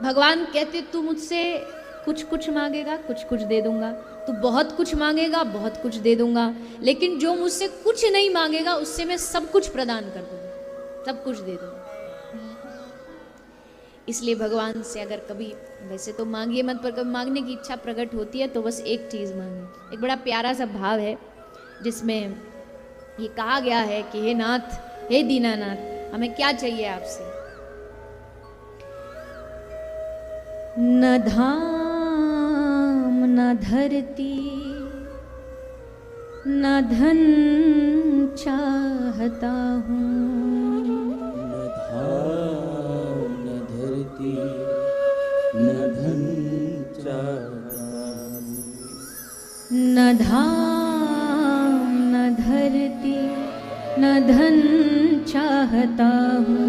भगवान कहते तू मुझसे कुछ कुछ मांगेगा, कुछ कुछ दे दूंगा, तू बहुत कुछ मांगेगा, बहुत कुछ दे दूंगा, लेकिन जो मुझसे कुछ नहीं मांगेगा उससे मैं सब कुछ प्रदान कर दूंगा, सब कुछ दे दूंगा। इसलिए भगवान से अगर कभी, वैसे तो मांगिए मत, पर कभी मांगने की इच्छा प्रकट होती है तो बस एक चीज मांगे। एक बड़ा प्यारा सा भाव है जिसमें ये कहा गया है कि हे नाथ, हे दीनानाथ, हमें क्या चाहिए आपसे? न धाम न धरती न धन चाहता हूँ, न धाम न धरती न धन चाहता हूँ, न धाम न धरती न धन चाहता हूँ,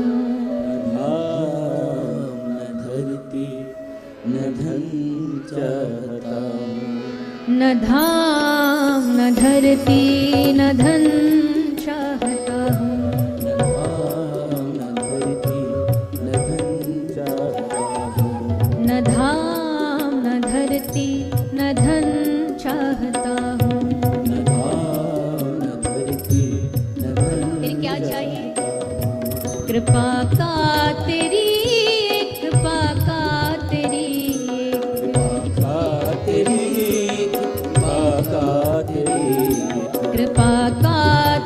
न धन चाहता हूँ, न धाम न धरती न धन चाहता हूँ, न धाम न धरती न धन चाहता हूँ, न धाम न धरती न धन चाहता हूँ। न धाम न धरती न धन। फिर क्या चाहिए? कृपा का तेरी, कृपा का तेरी, कृपा का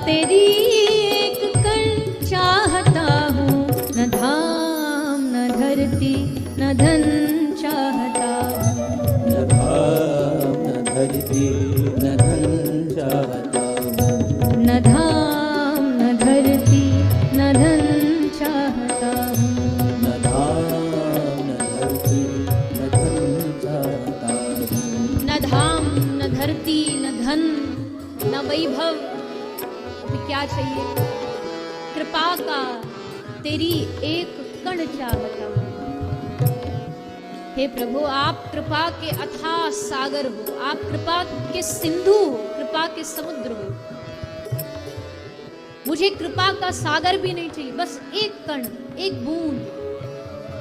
तेरी एक कण चाहता हूँ, न धाम न धरती न धन चाहता हूँ, न धाम न धरती न धन चाहता हूँ, न धाम न धरती न धन चाहता हूँ, न धाम न धरती न धन चाहता हूँ, न धाम न धरती न धन न वैभव, अभी क्या चाहिए? कृपा का तेरी एक कण चाहता हूँ। हे प्रभु, आप कृपा के अथाह सागर हो, आप कृपा के सिंधु हो, कृपा के समुद्र हो। मुझे कृपा का सागर भी नहीं चाहिए, बस एक कण, एक बूंद,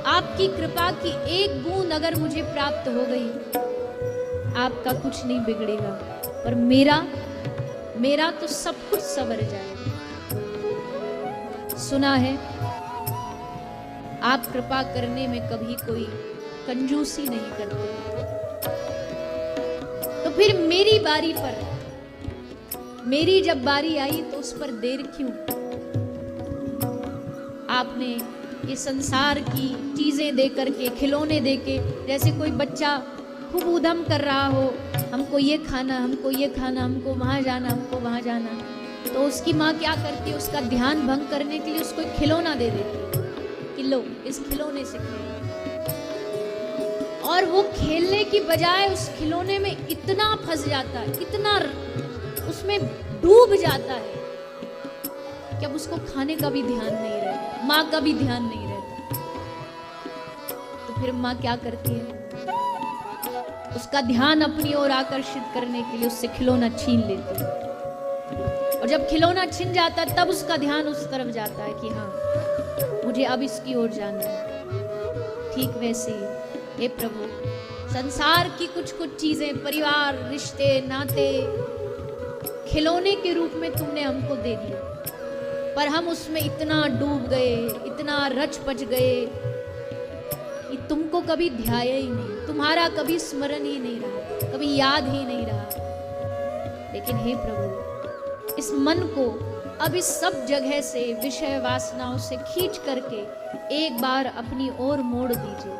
आपकी कृपा की एक बूंद अगर मुझे प्राप्त हो गई, आपका कुछ नहीं बिगड़ेगा, पर मेरा तो सब कुछ संवर जाएगा। सुना है आप कृपा करने में कभी कोई कंजूसी नहीं करते, तो फिर मेरी बारी पर, मेरी जब बारी आई तो उस पर देर क्यों? आपने ये संसार की चीजें दे करके, खिलौने दे के, जैसे कोई बच्चा खूब उधम कर रहा हो, हमको ये खाना, हमको ये खाना, हमको वहां जाना, हमको वहां जाना, तो उसकी माँ क्या करती है? उसका ध्यान भंग करने के लिए उसको एक खिलौना दे देती है कि लो इस खिलौने से खेलो, और वो खेलने की बजाय उस खिलौने में इतना फंस जाता है, इतना उसमें डूब जाता है कि अब उसको खाने का भी ध्यान नहीं रहता, माँ का भी ध्यान नहीं रहता। तो फिर माँ क्या करती है? उसका ध्यान अपनी ओर आकर्षित करने के लिए उससे खिलौना छीन लेती है, और जब खिलौना छिन जाता है तब उसका ध्यान उस तरफ जाता है कि हाँ मुझे अब इसकी ओर जाना है। ठीक वैसे ही हे प्रभु, संसार की कुछ कुछ चीजें, परिवार, रिश्ते, नाते, खिलौने के रूप में तुमने हमको दे दिए, पर हम उसमें इतना डूब गए, इतना रच पच गए कि तुमको कभी ध्याया ही नहीं, तुम्हारा कभी स्मरण ही नहीं रहा, कभी याद ही नहीं रहा। लेकिन हे प्रभु, इस मन को अब इस सब जगह से, विषय वासनाओं से खींच करके एक बार अपनी ओर मोड़ दीजिए,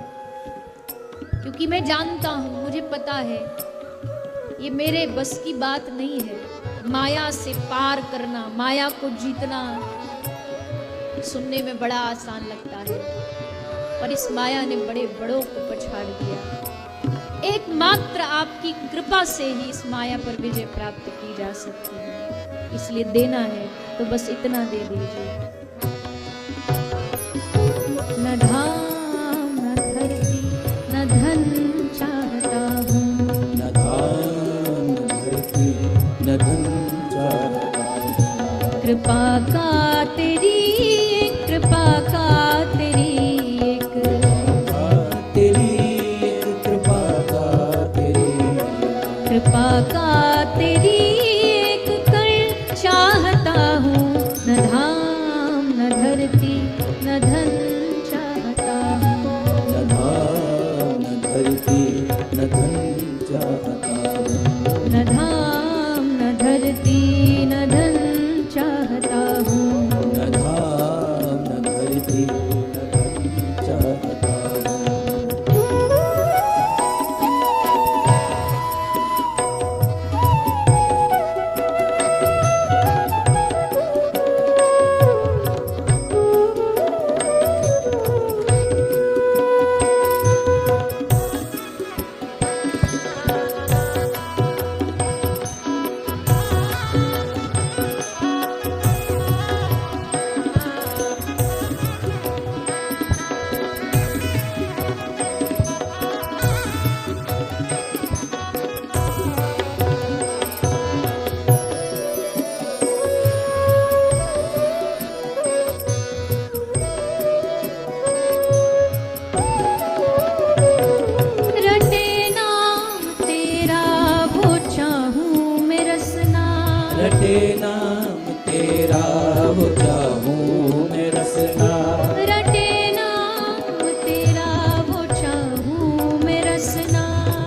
क्योंकि मैं जानता हूं, मुझे पता है ये मेरे बस की बात नहीं है। माया से पार करना, माया को जीतना सुनने में बड़ा आसान लगता है, पर इस माया ने बड़े बड़ों को पछाड़ दिया। एकमात्र आपकी कृपा से ही इस माया पर विजय प्राप्त की जा सकती है, इसलिए देना है तो बस इतना दे दीजिए। न धाम न धरती न धन चाहता हूँ, न धाम न धरती न धन चाहता हूँ, कृपा का तेरी, कृपा का तेरी एक,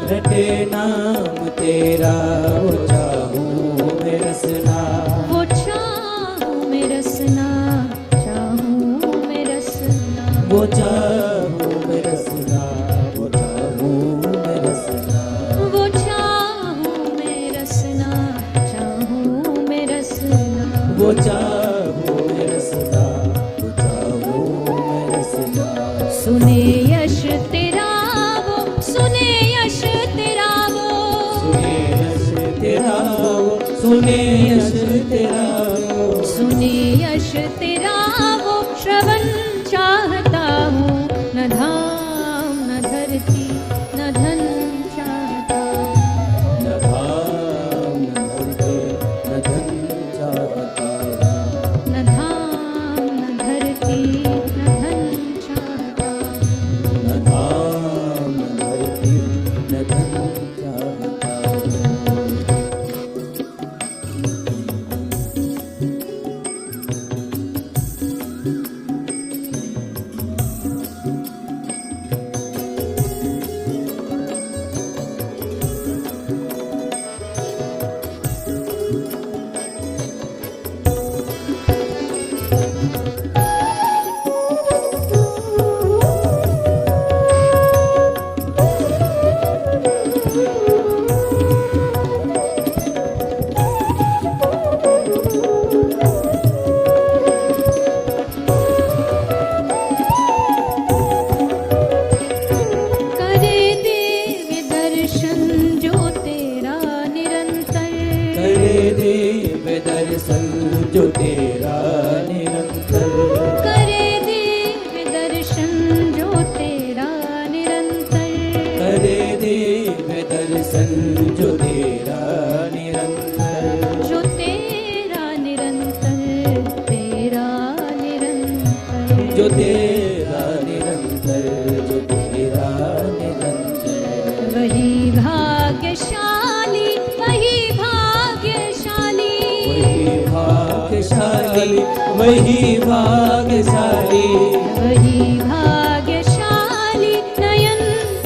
रटे नाम तेरा वो चाहूं मैं रसना, वो चाहूं मैं रसना, चाहूं मैं रसना, वो चाहूं मैं रसना, वो चाहूं मैं रसना, वो चाहूं मैं रसना, चाहूं मैं रसना, वो चाहूं मैं रसना, वो चाहूं मैं रसना। सुने यश तेरा वो, सुने यश तेरा वो, सुने यश तेरा वो, सुने यश तेरा वो, सुने यश तेरा वो, श्रवण चाहता हूँ, न धाम न धरती न धन चाहता हूँ, न धाम न धरती न धन चाहता हूँ, न धाम न धरती न धन चाहता हूँ, न धाम न धरती न धन चाहता हूँ। करे दिव्य दर्शन जो तेरा निरंतर, करे दिव्य दर्शन जो तेरा निरंतर, करे दिव्य दर्शन जो तेरा निरंतर, करे दिव्य दर्शन जो तेरा निरंतर, जो तेरा निरंतर, तेरा निरंतर, जो तेरा निरंतर, जो तेरा निरंतर। वही भाग्यशाली, वही भाग्यशाली, वही भाग्यशाली, वही भाग्यशाली, वही भाग्यशाली, नयन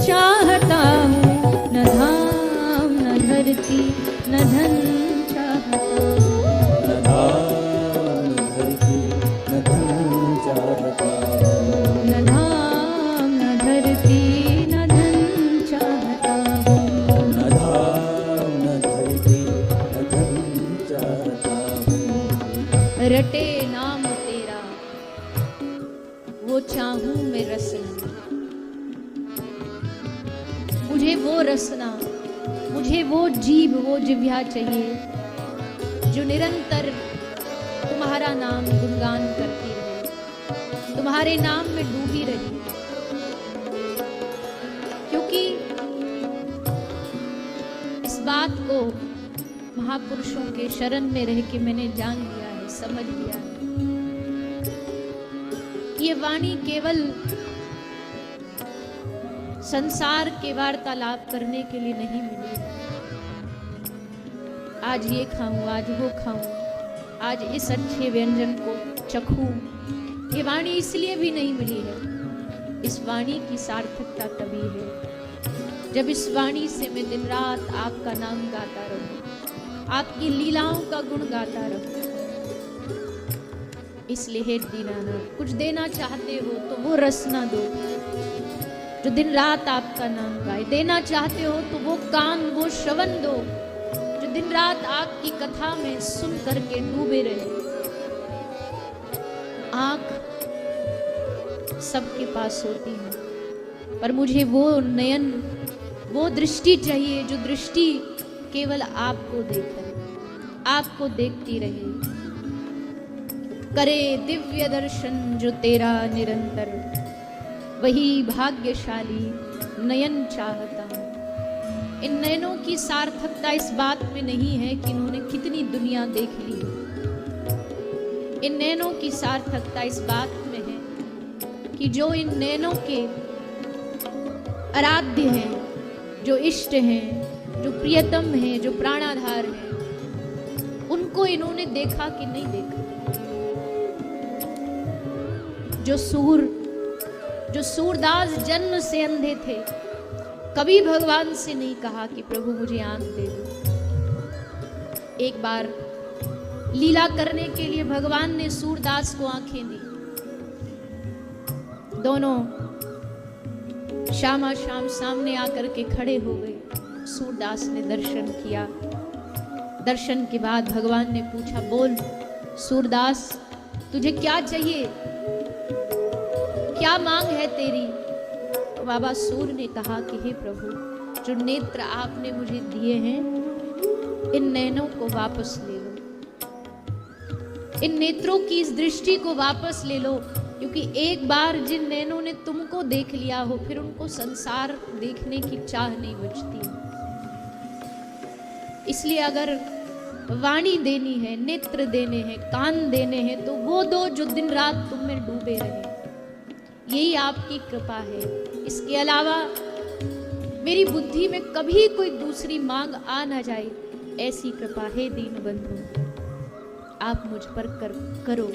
चाहता हूँ, न धाम न धरती न धन चाहता हूँ, न धाम न धरती न धन चाहता हूँ, न धाम न धरती न धन चाहता हूँ, न धाम न धरती न धन चाहता हूँ। रटे नाम तेरा वो चाहूं मैं रसना, मुझे वो रसना, मुझे वो जीभ वो जिह्वा चाहिए जो निरंतर तुम्हारा नाम गुणगान करती रहे, तुम्हारे नाम में डूबी रही। क्योंकि इस बात को महापुरुषों के शरण में रह के मैंने जान लिया है, समझ लिया है कि ये वाणी केवल संसार के वार्तालाप करने के लिए नहीं मिली है। आज ये खाऊं, आज वो खाऊं, आज इस अच्छे व्यंजन को चखूं, ये वाणी इसलिए भी नहीं मिली है। इस वाणी की सार्थकता तभी है जब इस वाणी से मैं दिन रात आपका नाम गाता रहूं, आपकी लीलाओं का गुण गाता रहूं। इसलिए हे दीनानाथ, कुछ देना चाहते हो तो वो रसना दो जो दिन रात आपका नाम गाए। देना चाहते हो तो वो कान, वो श्रवण दो जो दिन रात आपकी कथा में सुन करके डूबे रहे। आंख सबके पास होती है, पर मुझे वो नयन, वो दृष्टि चाहिए जो दृष्टि केवल आपको देखे, आपको देखती रहे। करे दिव्य दर्शन जो तेरा निरंतर, वही भाग्यशाली नयन चाहता हूं। इन नयनों की सार्थकता इस बात में नहीं है कि इन्होंने कितनी दुनिया देख ली। इन नयनों की सार्थकता इस बात में है कि जो इन नयनों के आराध्य हैं, जो इष्ट हैं, जो प्रियतम हैं, जो प्राणाधार हैं, उनको इन्होंने देखा कि नहीं देखा। जो सूरदास जन्म से अंधे थे, कभी भगवान से नहीं कहा कि प्रभु मुझे आंख दे दो। एक बार लीला करने के लिए भगवान ने सूरदास को आंखें दी। दोनों शामा शाम सामने आकर के खड़े हो गए। सूरदास ने दर्शन किया। दर्शन के बाद भगवान ने पूछा, बोल सूरदास तुझे क्या चाहिए, क्या मांग है तेरी? तो बाबा सूर ने कहा कि हे प्रभु, जो नेत्र आपने मुझे दिए हैं इन नैनों को वापस ले लो, इन नेत्रों की इस दृष्टि को वापस ले लो, क्योंकि एक बार जिन नैनों ने तुमको देख लिया हो फिर उनको संसार देखने की चाह नहीं बचती। इसलिए अगर वाणी देनी है, नेत्र देने हैं, कान देने हैं, तो वो दो जो दिन रात तुम में डूबे रहे। यही आपकी कृपा है। इसके अलावा मेरी बुद्धि में कभी कोई दूसरी मांग आ ना जाए, ऐसी कृपा है दीन बंधु, आप मुझ पर करो।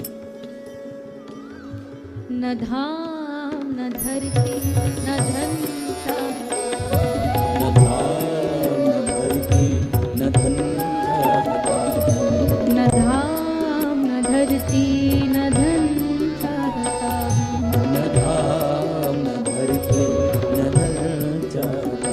न धाम न धरती न धन न धाम न धरती न धन न धाम न धरती न धन चाहता हूँ। न धाम न धरती न धन चाहता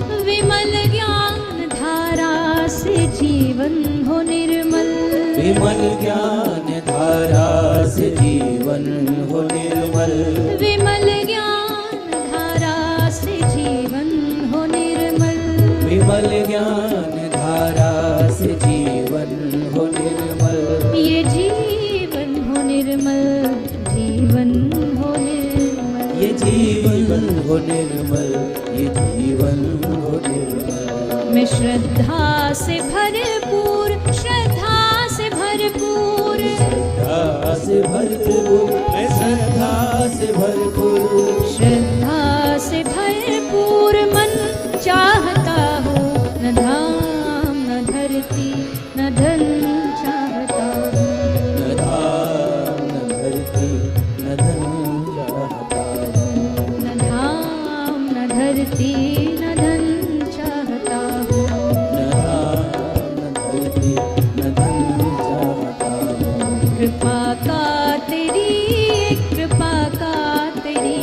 हूँ। विमल ज्ञान धारा से जीवन हो निर्मल, विमल ज्ञान धारा से जीवन हो निर्मल, विमल ज्ञान धारा से जीवन हो निर्मल, विमल ज्ञान धारा से जीवन हो निर्मल। ये जीवन हो निर्मल, जीवन हो निर्मल, ये जीवन हो निर्मल, ये जीवन हो निर्मल। मैं श्रद्धा से भरपूर, श्रद्धा से भरपूर, श्रद्धा से भरपूर, मैं श्रद्धा से भरपूर, श्रद्धा से भरपूर मन चाहता हूँ। न धाम न धरती न धन चाहता हूँ। न धाम न धरती न धन चाहता हूँ। न धाम न धरती न धन चाहता हूँ। न धाम न धरती न धन चाहता हूँ। कृपा का तेरी, कृपा का तेरी,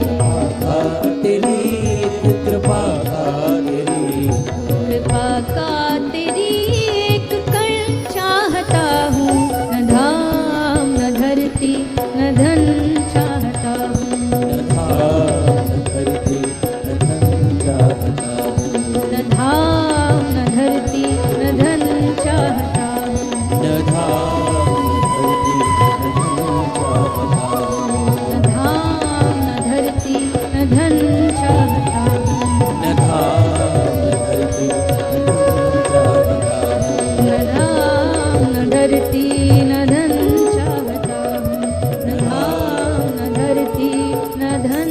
कृपा तेरी, कृपा का तेरी एक कण चाहता हूँ। न धाम न धरती न धन चाहता हूँ। न धाम न धरती न धन चाहता हूँ। न धाम न धरती न धन चाहता हूँ। न धाम न धरती न धन चाहता हूँ। न धाम न धरती न धरती न धन चाहता हूँ। न धाम न धरती न धन चाहता हूँ। न धाम न धरती न धन